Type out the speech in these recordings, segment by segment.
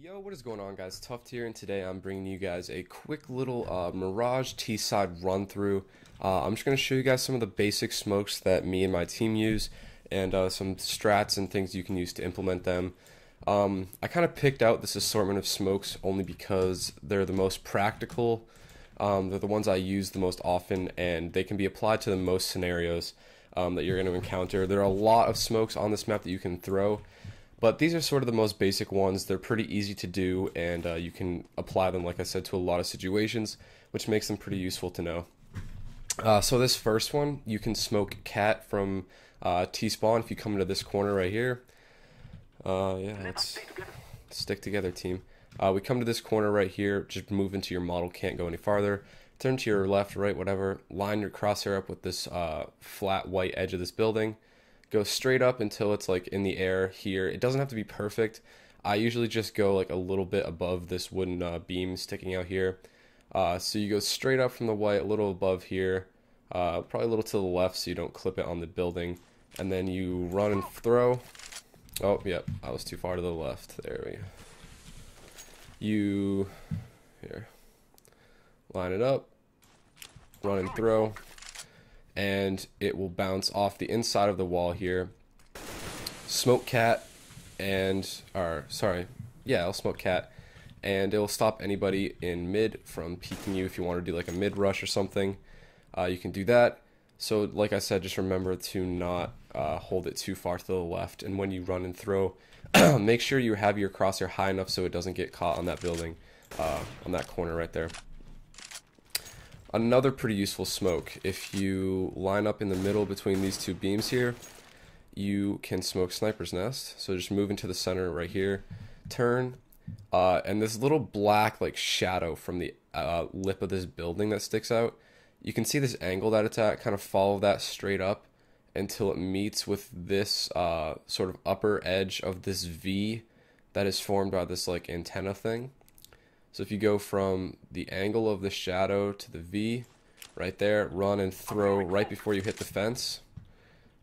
Yo, what is going on, guys? Tuft here, and today I'm bringing you guys a quick little Mirage T side run through. I'm just going to show you guys some of the basic smokes that me and my team use, and some strats and things you can use to implement them. I kind of picked out this assortment of smokes only because they're the most practical. They're the ones I use the most often, and they can be applied to the most scenarios that you're going to encounter. There are a lot of smokes on this map that you can throw. But these are sort of the most basic ones. They're pretty easy to do, and you can apply them, like I said, to a lot of situations, which makes them pretty useful to know. So this first one, you can smoke cat from T-spawn if you come into this corner right here. Yeah, let's stick together, team. We come to this corner right here, just move into your model, can't go any farther. Turn to your left, right, whatever. Line your crosshair up with this flat white edge of this building. Go straight up until it's like in the air here. It doesn't have to be perfect. I usually just go like a little bit above this wooden beam sticking out here. So you go straight up from the white, a little above here, probably a little to the left so you don't clip it on the building. And then you run and throw. Oh, yep, I was too far to the left. There we go. Here, line it up, run and throw. And it will bounce off the inside of the wall here. Smoke cat I'll smoke cat, and it will stop anybody in mid from peeking you if you want to do like a mid rush or something. You can do that. So like I said, just remember to not hold it too far to the left, and when you run and throw, make sure you have your crosshair high enough so it doesn't get caught on that building, on that corner right there. Another pretty useful smoke, if you line up in the middle between these two beams here, you can smoke sniper's nest. So just move into the center right here, turn, and this little black like shadow from the lip of this building that sticks out, you can see this angle that it's at, kind of follow that straight up until it meets with this sort of upper edge of this V that is formed by this like antenna thing. So if you go from the angle of the shadow to the V, right there, run and throw right before you hit the fence,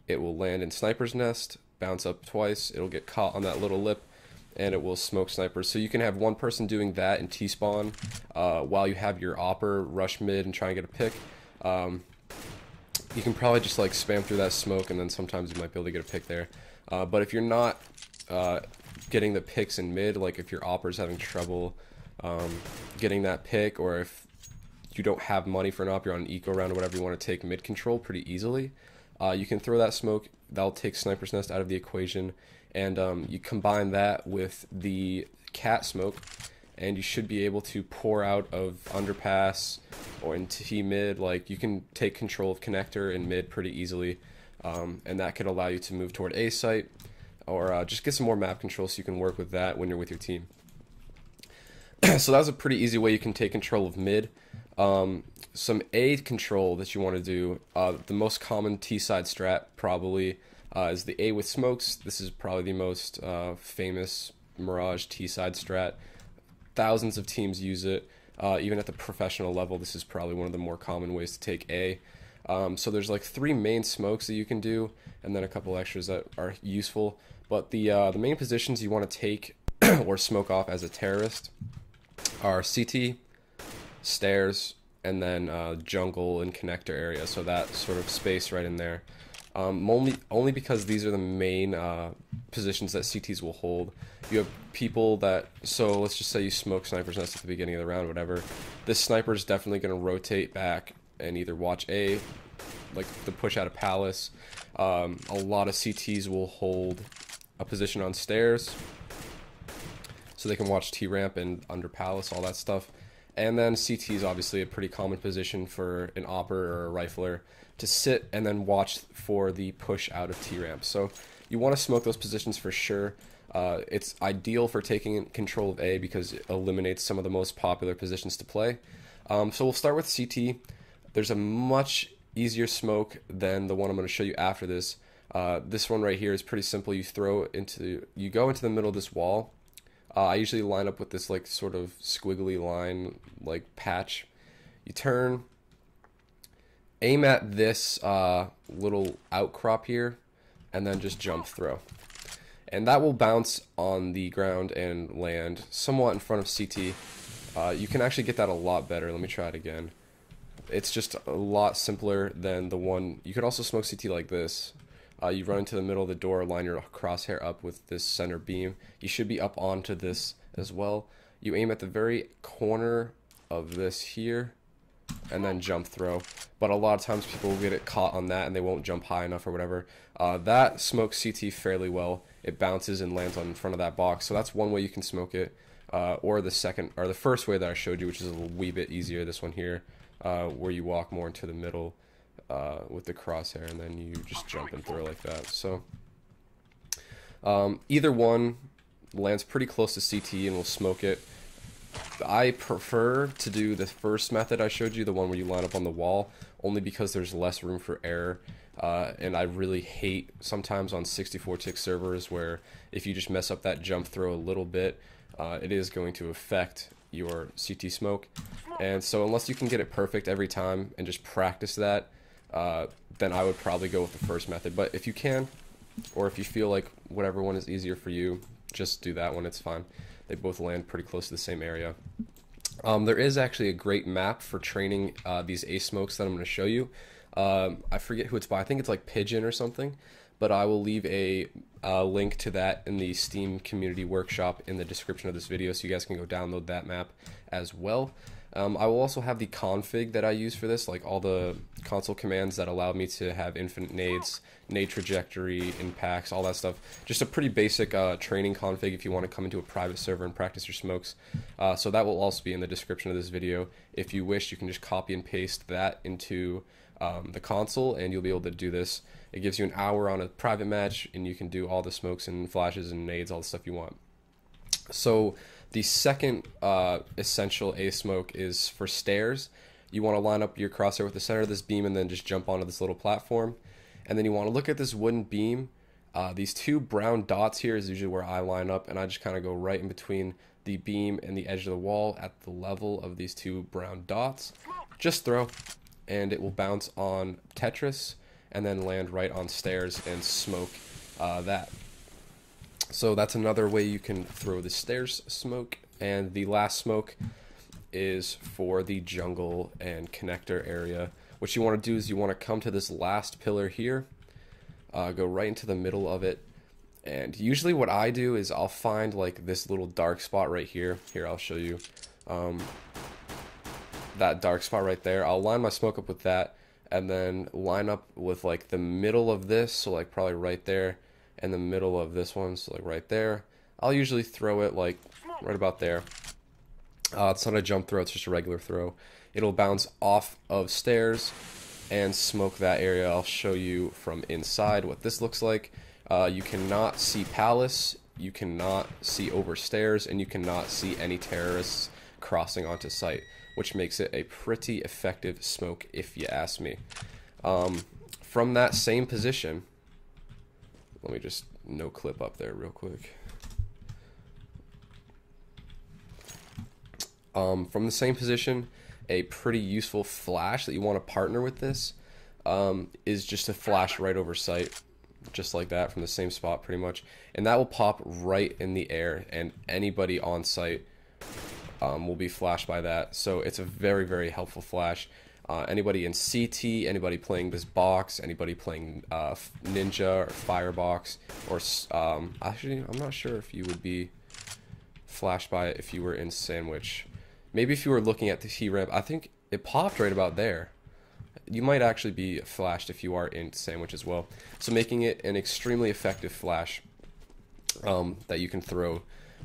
it will land in sniper's nest, bounce up twice, it'll get caught on that little lip, and it will smoke snipers. So you can have one person doing that in T-spawn while you have your opper rush mid and try and get a pick. You can probably just like spam through that smoke, and then sometimes you might be able to get a pick there. But if you're not getting the picks in mid, like if your opper's having trouble getting that pick, or if you don't have money for an op, you're on an eco round or whatever, you want to take mid control pretty easily, you can throw that smoke. That'll take sniper's nest out of the equation, and you combine that with the cat smoke, and you should be able to pour out of underpass or into T mid. Like, you can take control of connector in mid pretty easily, and that could allow you to move toward A site, or just get some more map control so you can work with that when you're with your team. So that was a pretty easy way you can take control of mid. Some A control that you want to do, the most common T-side strat probably is the A with smokes. This is probably the most famous Mirage T-side strat. Thousands of teams use it. Even at the professional level, this is probably one of the more common ways to take A. So there's like 3 main smokes that you can do, and then a couple extras that are useful. But the main positions you want to take or smoke off as a terrorist are CT, stairs, and then jungle and connector area, so that sort of space right in there. Only because these are the main positions that CTs will hold. You have people that, so let's just say you smoke sniper's nest at the beginning of the round, whatever. This sniper is definitely going to rotate back and either watch A, like the push out of palace. A lot of CTs will hold a position on stairs, so they can watch T-ramp and under palace, all that stuff. And then CT is obviously a pretty common position for an opper or a rifler to sit and then watch for the push out of T-ramp. So you want to smoke those positions for sure. It's ideal for taking control of A because it eliminates some of the most popular positions to play. So we'll start with CT. There's a much easier smoke than the one I'm going to show you after this. This one right here is pretty simple. You go into the middle of this wall. I usually line up with this like sort of squiggly line, like patch. You turn, aim at this little outcrop here, and then just jump throw. and that will bounce on the ground and land somewhat in front of CT. You can actually get that a lot better. Let me try it again. It's just a lot simpler than the one. You could also smoke CT like this. You run into the middle of the door, line your crosshair up with this center beam. You should be up onto this as well. You aim at the very corner of this here, and then jump throw. But a lot of times people will get it caught on that and they won't jump high enough or whatever. That smokes CT fairly well. It bounces and lands on in front of that box. So that's one way you can smoke it. Or the first way that I showed you, which is a wee bit easier, this one here, where you walk more into the middle with the crosshair and then you just jump and throw like that. So either one lands pretty close to CT and will smoke it. I prefer to do the first method I showed you, the one where you line up on the wall, only because there's less room for error. And I really hate sometimes on 64-tick servers where if you just mess up that jump throw a little bit, it is going to affect your CT smoke. And so unless you can get it perfect every time and just practice that, then I would probably go with the first method. But if you can, or if you feel like whatever one is easier for you, just do that one, it's fine. They both land pretty close to the same area. There is actually a great map for training these ace smokes that I'm going to show you. I forget who it's by. I think it's like Pigeon or something. But I will leave a link to that in the Steam community workshop in the description of this video, so you guys can go download that map as well. I will also have the config that I use for this, like all the console commands that allow me to have infinite nades, nade trajectory, impacts, all that stuff. Just a pretty basic training config if you want to come into a private server and practice your smokes. So that will also be in the description of this video. If you wish, you can just copy and paste that into the console and you'll be able to do this. It gives you an hour on a private match and you can do all the smokes and flashes and nades, all the stuff you want. So the second essential ace smoke is for stairs. You want to line up your crosshair with the center of this beam and then just jump onto this little platform. And then you want to look at this wooden beam. These two brown dots here is usually where I line up, and I just kind of go right in between the beam and the edge of the wall at the level of these two brown dots. Just throw, and it will bounce on Tetris and then land right on stairs and smoke that. So that's another way you can throw the stairs smoke. And the last smoke is for the jungle and connector area. What you want to do is you want to come to this last pillar here, go right into the middle of it, and usually what I do is I'll find like this little dark spot right here. Here, I'll show you that dark spot right there. I'll line my smoke up with that and then line up with like the middle of this, so like probably right there, and the middle of this one, so like right there. I'll usually throw it like right about there. It's not a jump throw, it's just a regular throw. It'll bounce off of stairs and smoke that area. I'll show you from inside what this looks like. You cannot see Palace, you cannot see over stairs, and you cannot see any terrorists crossing onto site, which makes it a pretty effective smoke if you ask me. From that same position, let me just no clip up there real quick. From the same position, a pretty useful flash that you want to partner with this is just a flash right over sight, just like that, from the same spot pretty much, and that will pop right in the air, and anybody on site will be flashed by that. So it's a very, very helpful flash. Anybody in CT, anybody playing this box, anybody playing Ninja or Firebox, or actually I'm not sure if you would be flashed by it if you were in Sandwich. Maybe if you were looking at the T-ramp, I think it popped right about there. You might actually be flashed if you are in Sandwich as well. So making it an extremely effective flash that you can throw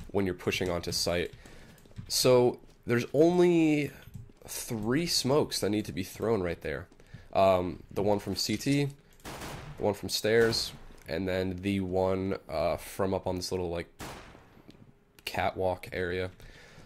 when you're pushing onto site. So there's only 3 smokes that need to be thrown right there. The one from CT, the one from stairs, and then the one from up on this little like catwalk area.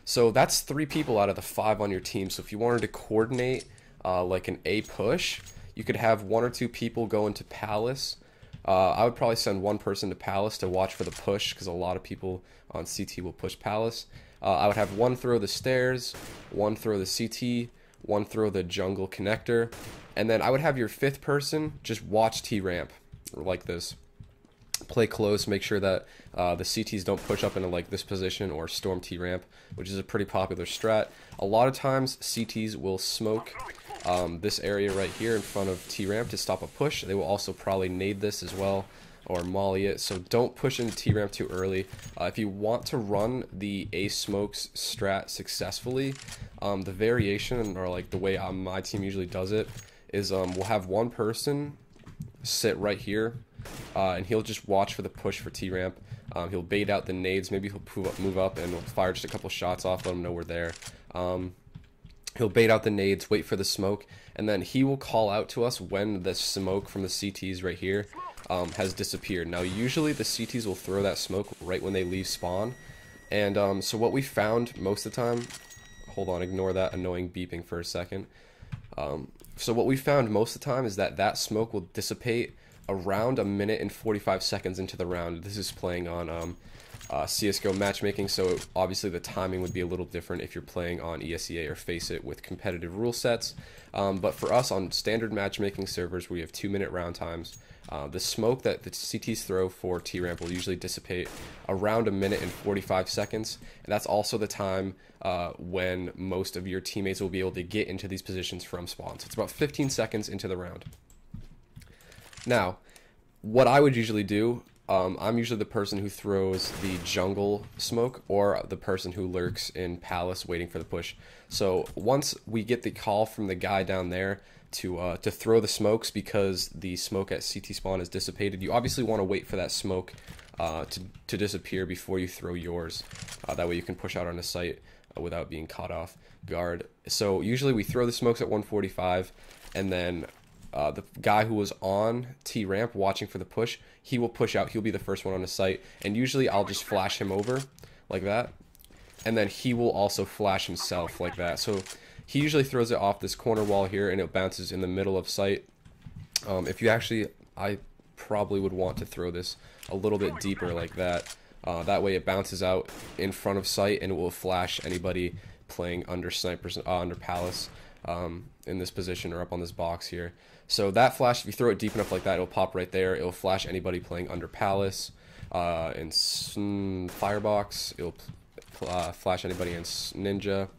So that's 3 people out of the 5 on your team. So if you wanted to coordinate like an A push, you could have 1 or 2 people go into Palace. I would probably send 1 person to Palace to watch for the push, because a lot of people on CT will push Palace. I would have 1 throw the stairs, 1 throw the CT, 1 throw the jungle connector, and then I would have your 5th person just watch T-ramp like this. Play close, make sure that the CTs don't push up into like this position or storm T ramp, which is a pretty popular strat. A lot of times CTs will smoke this area right here in front of T ramp to stop a push. They will also probably nade this as well or molly it, so don't push into T ramp too early. If you want to run the A smokes strat successfully, the variation, or like the way my team usually does it, is we'll have one person sit right here, and he'll just watch for the push for T ramp. He'll bait out the nades, maybe he'll move up and we'll fire just a couple shots off, let him know we're there. He'll bait out the nades, wait for the smoke, and then he will call out to us when the smoke from the CTs right here has disappeared. Now usually the CTs will throw that smoke right when they leave spawn, and so what we found most of the time, hold on, ignore that annoying beeping for a second. So what we found most of the time is that that smoke will dissipate around 1 minute and 45 seconds into the round. This is playing on CSGO matchmaking, so obviously the timing would be a little different if you're playing on ESEA or Faceit with competitive rule sets. But for us on standard matchmaking servers, we have 2-minute round times. The smoke that the CTs throw for T-Ramp will usually dissipate around 1 minute and 45 seconds, and that's also the time when most of your teammates will be able to get into these positions from spawn. So it's about 15 seconds into the round. Now, what I would usually do, I'm usually the person who throws the jungle smoke or the person who lurks in Palace waiting for the push. So once we get the call from the guy down there to throw the smokes because the smoke at CT spawn is dissipated, you obviously want to wait for that smoke to disappear before you throw yours. That way you can push out on a site without being caught off guard. So usually we throw the smokes at 145, and then the guy who was on T ramp watching for the push, he will push out. He'll be the first one on the site, and usually I'll just flash him over like that, and then he will also flash himself like that. So he usually throws it off this corner wall here, and it bounces in the middle of site. If you actually, I probably would want to throw this a little bit deeper like that. That way it bounces out in front of site, and it will flash anybody playing under snipers, under Palace, in this position or up on this box here. So that flash, if you throw it deep enough like that, it'll pop right there. It'll flash anybody playing under Palace, in Firebox. It'll flash anybody in Ninja,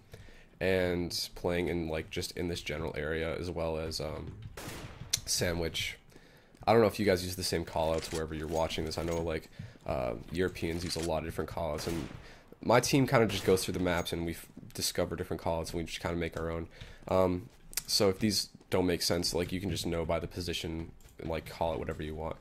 and playing in like just in this general area, as well as Sandwich. I don't know if you guys use the same callouts wherever you're watching this. I know like Europeans use a lot of different callouts, and my team kind of just goes through the maps and we discover different callouts, and we just kind of make our own. So if these don't make sense, like you can just know by the position and like call it whatever you want.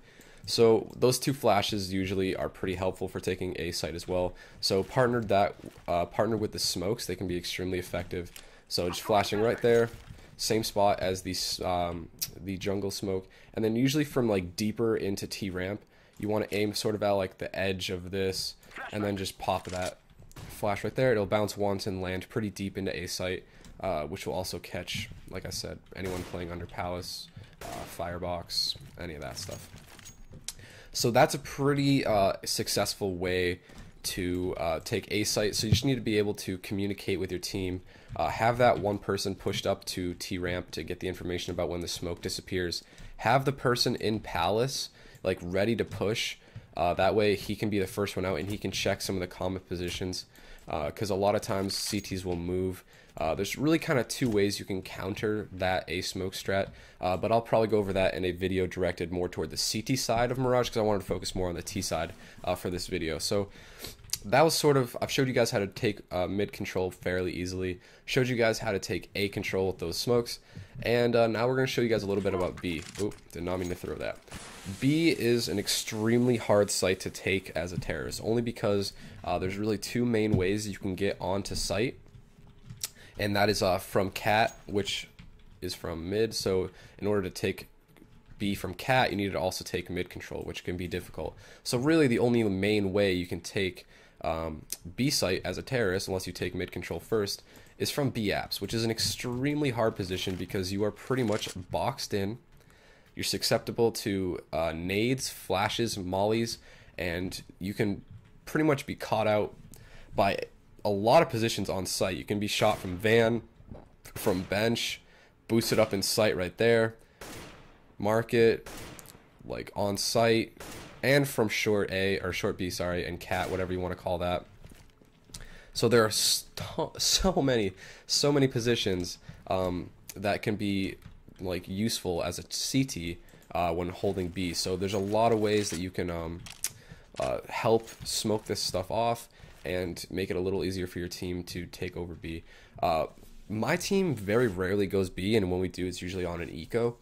So those two flashes usually are pretty helpful for taking a site as well. So partnered with the smokes, they can be extremely effective. So just flashing right there, same spot as the jungle smoke, and then usually from like deeper into T ramp, you want to aim sort of at like the edge of this, and then just pop that flash right there. It'll bounce once and land pretty deep into a site, which will also catch, like I said, anyone playing under Palace, Firebox, any of that stuff. So that's a pretty successful way to take a site. So you just need to be able to communicate with your team, have that one person pushed up to T ramp to get the information about when the smoke disappears, have the person in Palace like ready to push. That way he can be the first one out and he can check some of the common positions, because a lot of times CTs will move. There's really kind of two ways you can counter that A smoke strat, but I'll probably go over that in a video directed more toward the CT side of Mirage, because I wanted to focus more on the T side for this video. So that was sort of, I've showed you guys how to take mid control fairly easily, showed you guys how to take A control with those smokes, and now we're going to show you guys a little bit about B. Oop, did not mean to throw that. B is an extremely hard site to take as a terrorist, only because there's really two main ways you can get onto site, and that is from cat, which is from mid. So in order to take B from cat, you need to also take mid control, which can be difficult. So really the only main way you can take B site as a terrorist, unless you take mid control first, is from B apps, which is an extremely hard position because you are pretty much boxed in. You're susceptible to nades, flashes, mollies, and you can pretty much be caught out by a lot of positions on site. You can be shot from van, from bench, boosted up in sight right there, market, like on site, and from short A, or short B, sorry, and cat, whatever you want to call that. So there are so many positions that can be like useful as a CT when holding B. So there's a lot of ways that you can help smoke this stuff off and make it a little easier for your team to take over B. My team very rarely goes B, and when we do, it's usually on an eco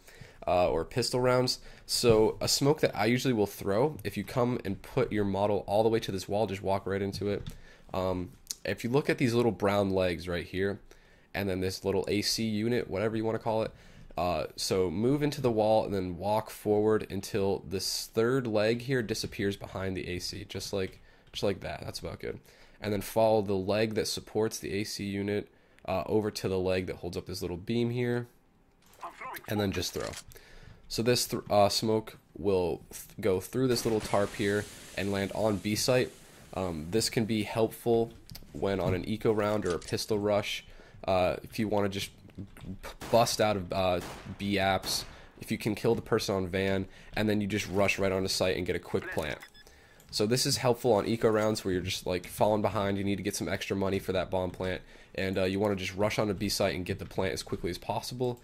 or pistol rounds. So a smoke that I usually will throw, if you come and put your model all the way to this wall, just walk right into it. If you look at these little brown legs right here, and then this little AC unit, whatever you want to call it, so move into the wall and then walk forward until this third leg here disappears behind the AC, just like that. That's about good. And then follow the leg that supports the AC unit over to the leg that holds up this little beam here, and then just throw. So this smoke will go through this little tarp here and land on B site. This can be helpful when on an eco round or a pistol rush. If you want to just bust out of B apps, if you can kill the person on van, and then you just rush right onto site and get a quick plant. So this is helpful on eco rounds where you're just like falling behind, you need to get some extra money for that bomb plant, and you want to just rush onto B site and get the plant as quickly as possible.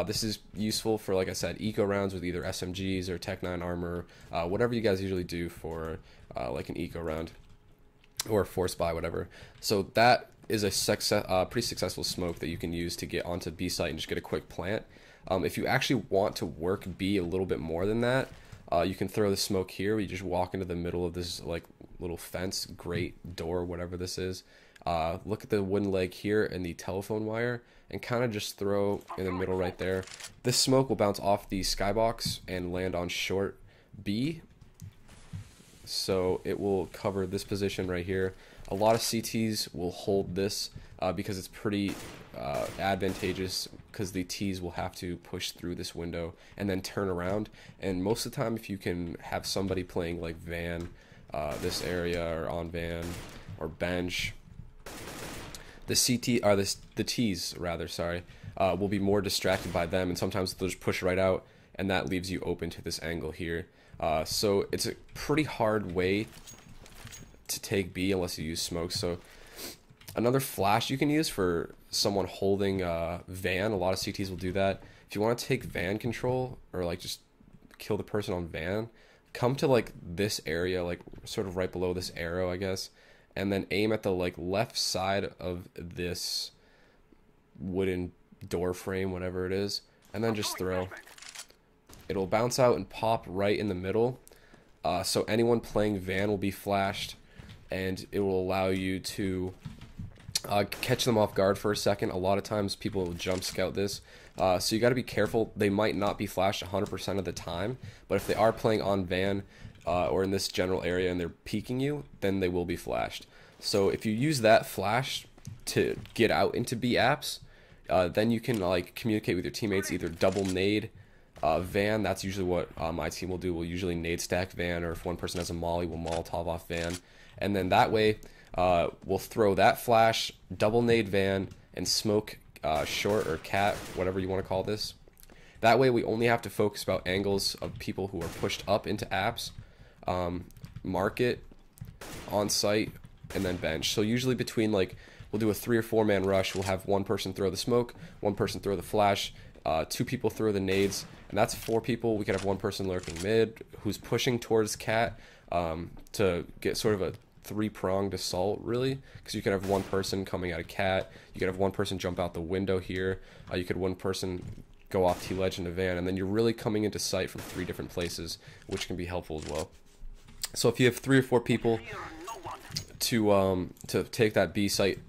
This is useful for, like I said, eco rounds with either SMGs or Tech 9 armor, whatever you guys usually do for like an eco round or force buy, whatever. So that is a pretty successful smoke that you can use to get onto B site and just get a quick plant. If you actually want to work B a little bit more than that, you can throw the smoke here. You just walk into the middle of this like little fence, grate, door, whatever this is. Look at the wooden leg here and the telephone wire, and kind of just throw in the middle right there. This smoke will bounce off the skybox and land on short B. So it will cover this position right here. A lot of CTs will hold this because it's pretty advantageous, because the Ts will have to push through this window and then turn around. And most of the time, if you can have somebody playing like van, this area, or on van or bench, the CT or the Ts rather, sorry, will be more distracted by them, and sometimes they'll just push right out, and that leaves you open to this angle here. So it's a pretty hard way to take B unless you use smoke. So another flash you can use for someone holding van, a lot of CTs will do that. If you want to take van control, or like just kill the person on van, come to like this area, like sort of right below this arrow, I guess, and then aim at the like left side of this wooden door frame, whatever it is, and then just throw. It'll bounce out and pop right in the middle, so anyone playing van will be flashed, and it will allow you to catch them off guard for a second. A lot of times people will jump scout this, so you got to be careful. They might not be flashed 100% of the time, but if they are playing on van or in this general area and they're peeking you, then they will be flashed. So if you use that flash to get out into B apps, then you can like communicate with your teammates, either double nade van. That's usually what my team will do. We'll usually nade stack van, or if one person has a molly, we'll Molotov off van, and then that way we'll throw that flash, double nade van, and smoke short or cat, whatever you want to call this. That way we only have to focus about angles of people who are pushed up into apps, market, on site, and then bench. So usually between, like, we'll do a 3 or 4 man rush. We'll have one person throw the smoke, one person throw the flash, 2 people throw the nades, and that's 4 people. We could have one person lurking mid who's pushing towards cat to get sort of a 3-pronged assault, really, because you could have one person coming out of cat, you could have one person jump out the window here, you could one person go off T-ledge into van, and then you're really coming into sight from 3 different places, which can be helpful as well. So if you have 3 or 4 people to take that B site,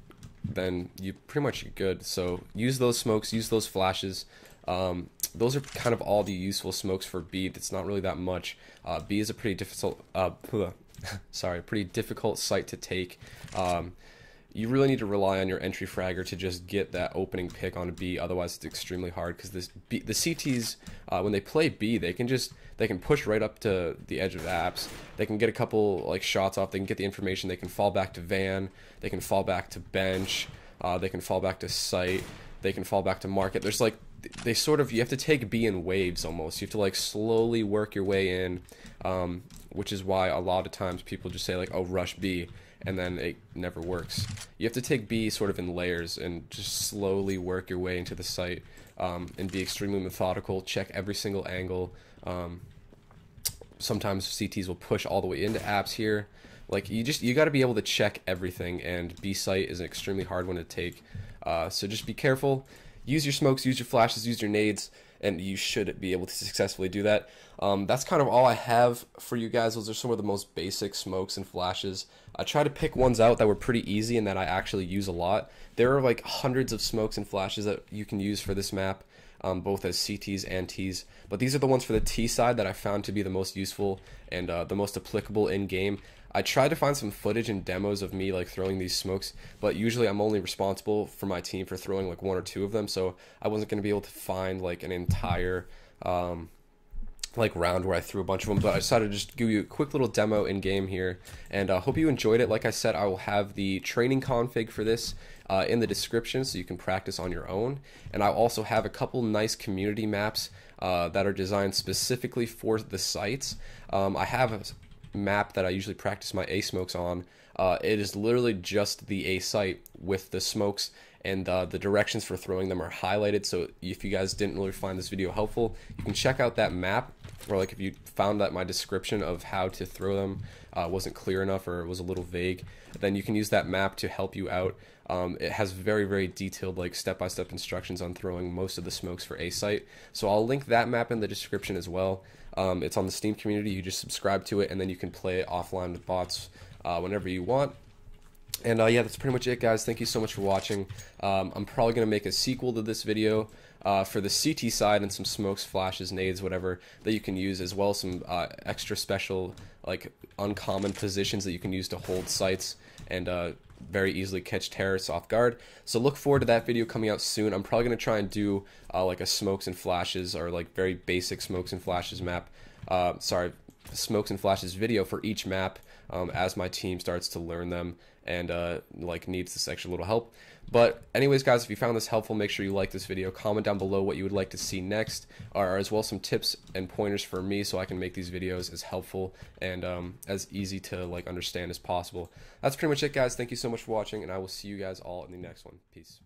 then you pretty much good. So use those smokes, use those flashes. Those are kind of all the useful smokes for B. That's not really that much. B is a pretty difficult, pretty difficult site to take. You really need to rely on your entry fragger to just get that opening pick on a B. Otherwise, it's extremely hard, because the CTs, when they play B, they can push right up to the edge of apps. They can get a couple like shots off. They can get the information. They can fall back to van. They can fall back to bench. They can fall back to site. They can fall back to market. There's like they sort of, you have to take B in waves almost. You have to like slowly work your way in, which is why a lot of times people just say like, oh, rush B, and then it never works. You have to take B sort of in layers and just slowly work your way into the site, and be extremely methodical, check every single angle. Sometimes CTs will push all the way into apps here. Like you got to be able to check everything, and B site is an extremely hard one to take. So just be careful. Use your smokes, use your flashes, use your nades, and you should be able to successfully do that. That's kind of all I have for you guys. Those are some of the most basic smokes and flashes. I try to pick ones out that were pretty easy and that I actually use a lot. There are like hundreds of smokes and flashes that you can use for this map, both as CTs and Ts. But these are the ones for the T side that I found to be the most useful and the most applicable in-game. I tried to find some footage and demos of me like throwing these smokes, but usually I'm only responsible for my team for throwing like one or two of them, so I wasn't going to be able to find like an entire like round where I threw a bunch of them. But I decided to just give you a quick little demo in game here, and hope you enjoyed it. Like I said, I will have the training config for this in the description so you can practice on your own, and I'll also have a couple nice community maps that are designed specifically for the sites. I have a map that I usually practice my A smokes on. It is literally just the A site with the smokes, and the directions for throwing them are highlighted. So if you guys didn't really find this video helpful, you can check out that map, or like if you found that my description of how to throw them wasn't clear enough or was a little vague, then you can use that map to help you out. It has very detailed like step-by-step instructions on throwing most of the smokes for A site, so I'll link that map in the description as well. It's on the Steam community. You just subscribe to it, and then you can play it offline with bots whenever you want. And yeah, that's pretty much it, guys. Thank you so much for watching. I'm probably going to make a sequel to this video for the CT side, and some smokes, flashes, nades, whatever that you can use, as well as some extra special, like uncommon positions that you can use to hold sites and very easily catch terrorists off guard. So look forward to that video coming out soon. I'm probably going to try and do like a smokes and flashes, or like very basic smokes and flashes map. Smokes and flashes video for each map as my team starts to learn them and like needs this extra little help. But anyways, guys, if you found this helpful, make sure you like this video, comment down below what you would like to see next, or as well some tips and pointers for me so I can make these videos as helpful and as easy to like understand as possible. That's pretty much it, guys. Thank you so much for watching, and I will see you guys all in the next one. Peace.